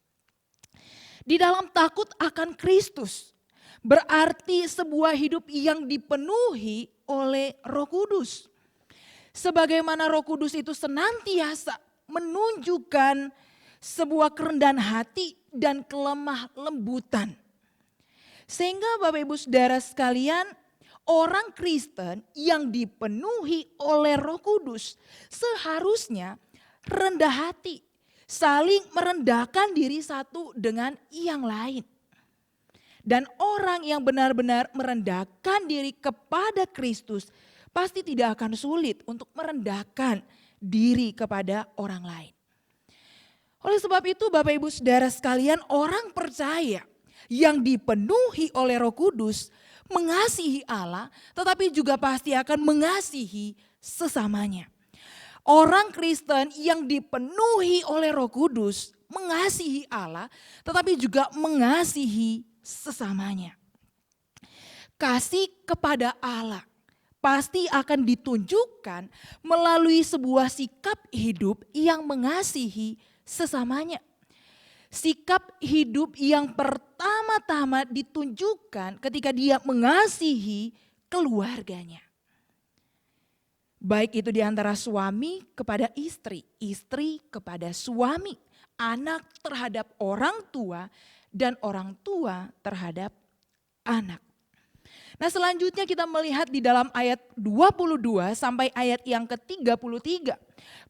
Di dalam takut akan Kristus berarti sebuah hidup yang dipenuhi oleh Roh Kudus. Sebagaimana Roh Kudus itu senantiasa menunjukkan sebuah kerendahan hati dan kelemah lembutan. Sehingga Bapak Ibu Saudara sekalian, orang Kristen yang dipenuhi oleh Roh Kudus seharusnya rendah hati. Saling merendahkan diri satu dengan yang lain. Dan orang yang benar-benar merendahkan diri kepada Kristus pasti tidak akan sulit untuk merendahkan diri kepada orang lain. Oleh sebab itu Bapak Ibu Saudara sekalian, orang percaya yang dipenuhi oleh Roh Kudus mengasihi Allah tetapi juga pasti akan mengasihi sesamanya. Orang Kristen yang dipenuhi oleh Roh Kudus mengasihi Allah tetapi juga mengasihi sesamanya. Kasih kepada Allah pasti akan ditunjukkan melalui sebuah sikap hidup yang mengasihi sesamanya. Sikap hidup yang pertama-tama ditunjukkan ketika dia mengasihi keluarganya. Baik itu di antara suami kepada istri, istri kepada suami, anak terhadap orang tua, dan orang tua terhadap anak. Nah, selanjutnya kita melihat di dalam ayat 22 sampai ayat yang ke-33.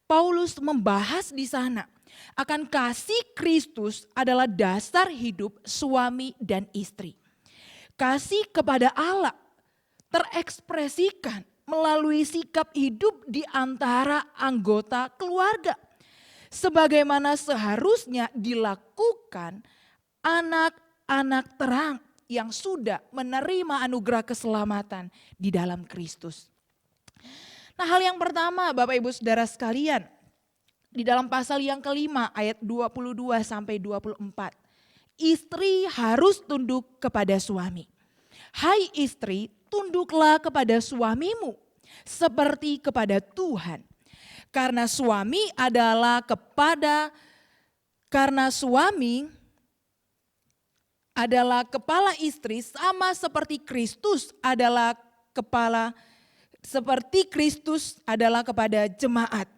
Paulus membahas di sana akan kasih Kristus adalah dasar hidup suami dan istri. Kasih kepada Allah terekspresikan melalui sikap hidup di antara anggota keluarga. Sebagaimana seharusnya dilakukan anak-anak terang yang sudah menerima anugerah keselamatan di dalam Kristus. Nah, hal yang pertama Bapak Ibu Saudara sekalian, di dalam pasal yang kelima ayat 22 sampai 24. Istri harus tunduk kepada suami. Hai istri, tunduklah kepada suamimu seperti kepada Tuhan. Karena suami adalah kepala istri sama seperti Kristus adalah kepada jemaat.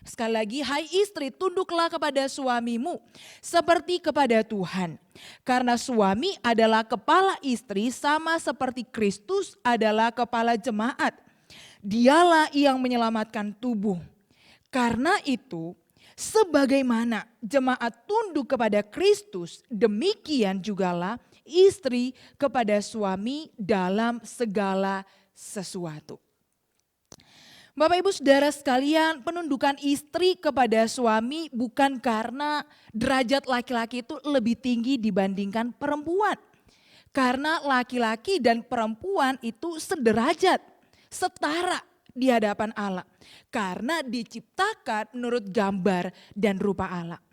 Sekali lagi, hai istri, tunduklah kepada suamimu seperti kepada Tuhan. Karena suami adalah kepala istri sama seperti Kristus adalah kepala jemaat. Dialah yang menyelamatkan tubuh. Karena itu, sebagaimana jemaat tunduk kepada Kristus, demikian jugalah istri kepada suami dalam segala sesuatu. Bapak Ibu Saudara sekalian, penundukan istri kepada suami bukan karena derajat laki-laki itu lebih tinggi dibandingkan perempuan. Karena laki-laki dan perempuan itu sederajat, setara di hadapan Allah. Karena diciptakan menurut gambar dan rupa Allah.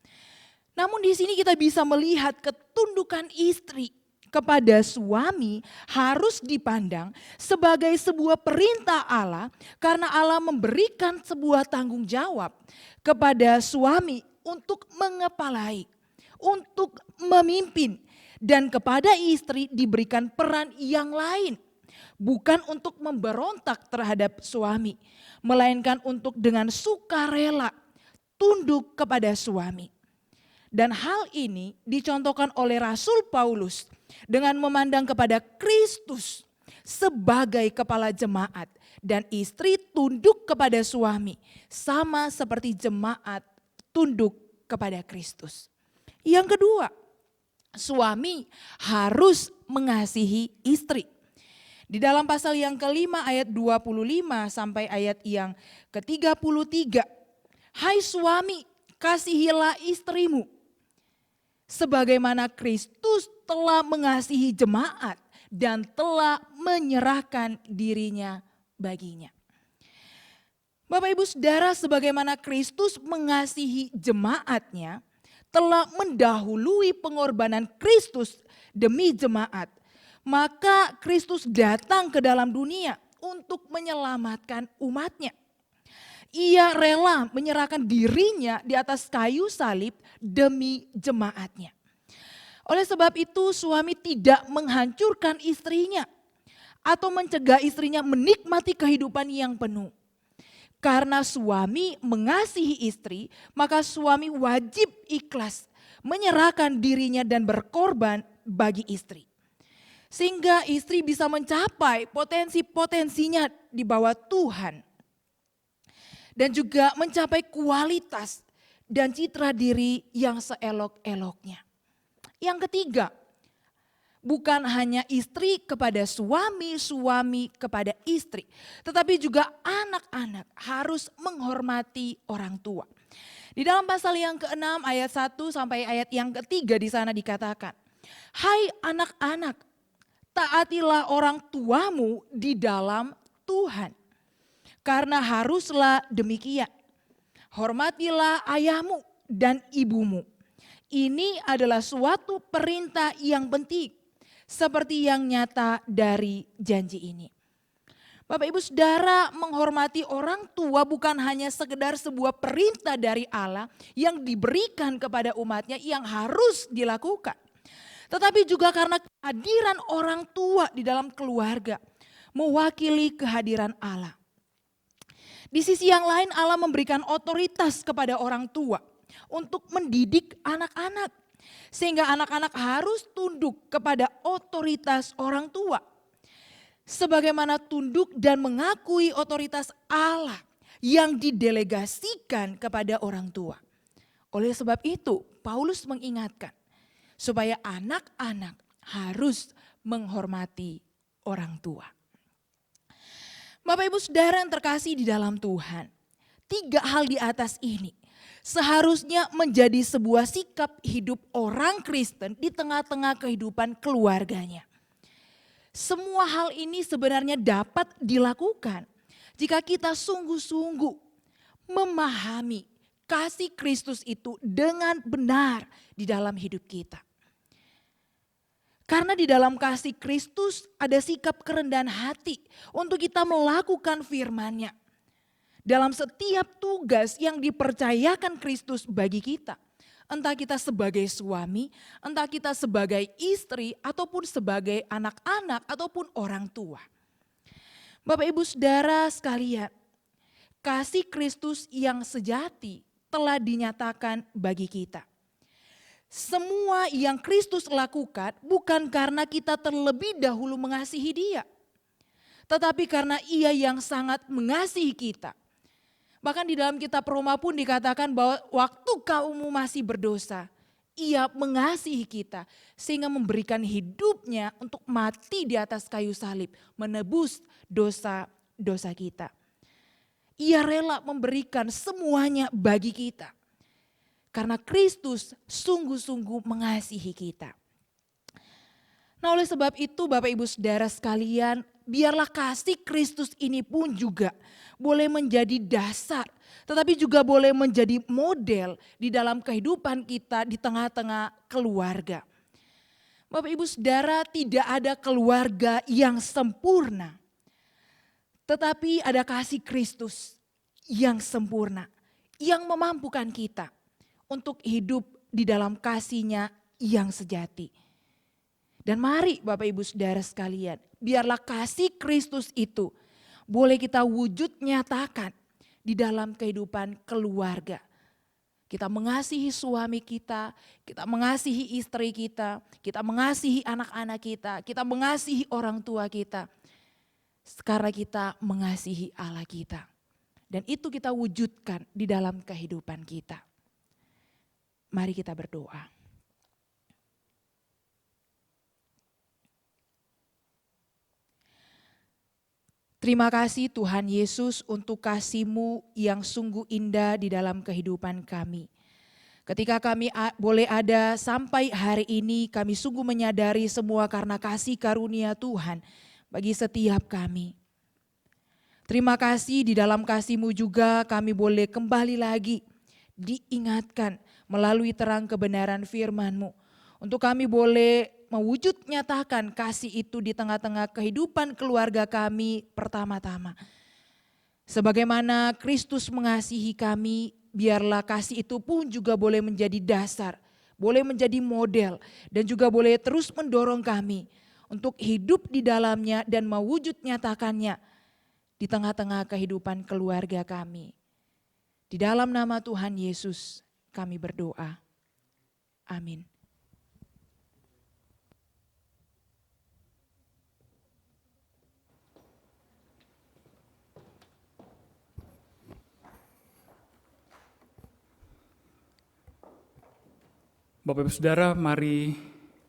Namun di sini kita bisa melihat ketundukan istri kepada suami harus dipandang sebagai sebuah perintah Allah, karena Allah memberikan sebuah tanggung jawab kepada suami untuk mengepalai, untuk memimpin, dan kepada istri diberikan peran yang lain, bukan untuk memberontak terhadap suami, melainkan untuk dengan sukarela tunduk kepada suami. Dan hal ini dicontohkan oleh Rasul Paulus dengan memandang kepada Kristus sebagai kepala jemaat, dan istri tunduk kepada suami sama seperti jemaat tunduk kepada Kristus. Yang kedua, suami harus mengasihi istri. Di dalam pasal yang kelima ayat 25 sampai ayat yang ke-33. Hai suami, kasihilah istrimu sebagaimana Kristus telah mengasihi jemaat dan telah menyerahkan dirinya baginya. Bapak Ibu Saudara, sebagaimana Kristus mengasihi jemaatnya, telah mendahului pengorbanan Kristus demi jemaat, maka Kristus datang ke dalam dunia untuk menyelamatkan umatnya. Ia rela menyerahkan dirinya di atas kayu salib demi jemaatnya. Oleh sebab itu suami tidak menghancurkan istrinya atau mencegah istrinya menikmati kehidupan yang penuh. Karena suami mengasihi istri, maka suami wajib ikhlas menyerahkan dirinya dan berkorban bagi istri. Sehingga istri bisa mencapai potensi-potensinya di bawah Tuhan. Dan juga mencapai kualitas dan citra diri yang seelok-eloknya. Yang ketiga, bukan hanya istri kepada suami, suami kepada istri. Tetapi juga anak-anak harus menghormati orang tua. Di dalam pasal yang ke-6 ayat 1 sampai ayat yang ke-3 di sana dikatakan, hai anak-anak, taatilah orang tuamu di dalam Tuhan. Karena haruslah demikian. Hormatilah ayahmu dan ibumu. Ini adalah suatu perintah yang penting, seperti yang nyata dari janji ini. Bapak Ibu Saudara, menghormati orang tua bukan hanya sekedar sebuah perintah dari Allah yang diberikan kepada umatnya yang harus dilakukan. Tetapi juga karena kehadiran orang tua di dalam keluarga mewakili kehadiran Allah. Di sisi yang lain Allah memberikan otoritas kepada orang tua untuk mendidik anak-anak. Sehingga anak-anak harus tunduk kepada otoritas orang tua. Sebagaimana tunduk dan mengakui otoritas Allah yang didelegasikan kepada orang tua. Oleh sebab itu Paulus mengingatkan supaya anak-anak harus menghormati orang tua. Bapak Ibu Saudara yang terkasih di dalam Tuhan, 3 hal di atas ini seharusnya menjadi sebuah sikap hidup orang Kristen di tengah-tengah kehidupan keluarganya. Semua hal ini sebenarnya dapat dilakukan jika kita sungguh-sungguh memahami kasih Kristus itu dengan benar di dalam hidup kita. Karena di dalam kasih Kristus ada sikap kerendahan hati untuk kita melakukan firman-Nya. Dalam setiap tugas yang dipercayakan Kristus bagi kita. Entah kita sebagai suami, entah kita sebagai istri, ataupun sebagai anak-anak, ataupun orang tua. Bapak Ibu Saudara sekalian, kasih Kristus yang sejati telah dinyatakan bagi kita. Semua yang Kristus lakukan bukan karena kita terlebih dahulu mengasihi Dia, tetapi karena Ia yang sangat mengasihi kita. Bahkan di dalam kitab Roma pun dikatakan bahwa waktu kaummu masih berdosa, Ia mengasihi kita sehingga memberikan hidupnya untuk mati di atas kayu salib, menebus dosa-dosa kita. Ia rela memberikan semuanya bagi kita. Karena Kristus sungguh-sungguh mengasihi kita. Nah, oleh sebab itu Bapak Ibu Saudara sekalian, biarlah kasih Kristus ini pun juga boleh menjadi dasar, tetapi juga boleh menjadi model di dalam kehidupan kita di tengah-tengah keluarga. Bapak Ibu Saudara, tidak ada keluarga yang sempurna, tetapi ada kasih Kristus yang sempurna, yang memampukan kita untuk hidup di dalam kasih-Nya yang sejati. Dan mari Bapak Ibu Saudara sekalian, biarlah kasih Kristus itu boleh kita wujud nyatakan di dalam kehidupan keluarga. Kita mengasihi suami kita mengasihi istri kita mengasihi anak-anak kita mengasihi orang tua kita. Karena kita mengasihi Allah kita. Dan itu kita wujudkan di dalam kehidupan kita. Mari kita berdoa. Terima kasih Tuhan Yesus untuk kasih-Mu yang sungguh indah di dalam kehidupan kami. Ketika kami boleh ada sampai hari ini, kami sungguh menyadari semua karena kasih karunia Tuhan bagi setiap kami. Terima kasih di dalam kasih-Mu juga kami boleh kembali lagi diingatkan melalui terang kebenaran firman-Mu. Untuk kami boleh mewujud nyatakan kasih itu di tengah-tengah kehidupan keluarga kami pertama-tama. Sebagaimana Kristus mengasihi kami, biarlah kasih itu pun juga boleh menjadi dasar, boleh menjadi model, dan juga boleh terus mendorong kami untuk hidup di dalamnya dan mewujud nyatakannya di tengah-tengah kehidupan keluarga kami. Di dalam nama Tuhan Yesus kami berdoa. Amin. Bapak Ibu Saudara, mari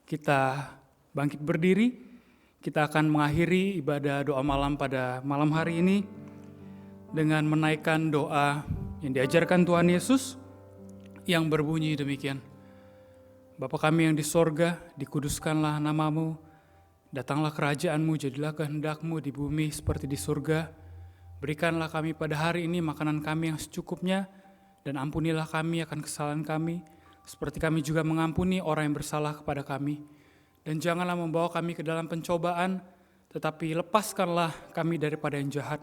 kita bangkit berdiri. Kita akan mengakhiri ibadah doa malam pada malam hari ini dengan menaikkan doa yang diajarkan Tuhan Yesus yang berbunyi demikian. Bapa kami yang di sorga, dikuduskanlah nama-Mu, datanglah kerajaan-Mu, jadilah kehendak-Mu di bumi seperti di surga. Berikanlah kami pada hari ini makanan kami yang secukupnya, dan ampunilah kami akan kesalahan kami, seperti kami juga mengampuni orang yang bersalah kepada kami. Dan janganlah membawa kami ke dalam pencobaan, tetapi lepaskanlah kami daripada yang jahat.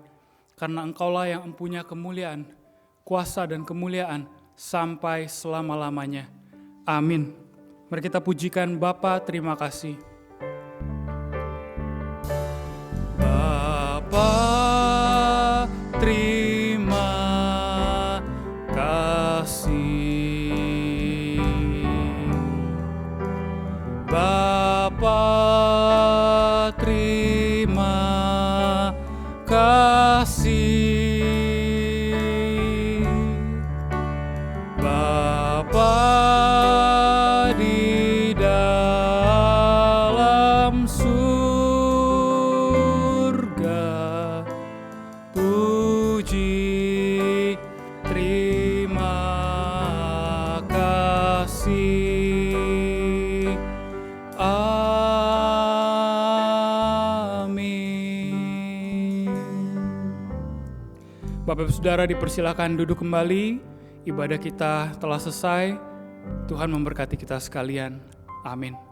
Karena Engkaulah yang mempunyai kemuliaan, kuasa dan kemuliaan sampai selama-lamanya. Amin. Mari kita pujikan Bapa, terima kasih. Bapa, terima kasih. Bapa, terima kasih. Bapa di dalam surga, puji terima kasih. Bapak Ibu Saudara dipersilakan duduk kembali, ibadah kita telah selesai, Tuhan memberkati kita sekalian, amin.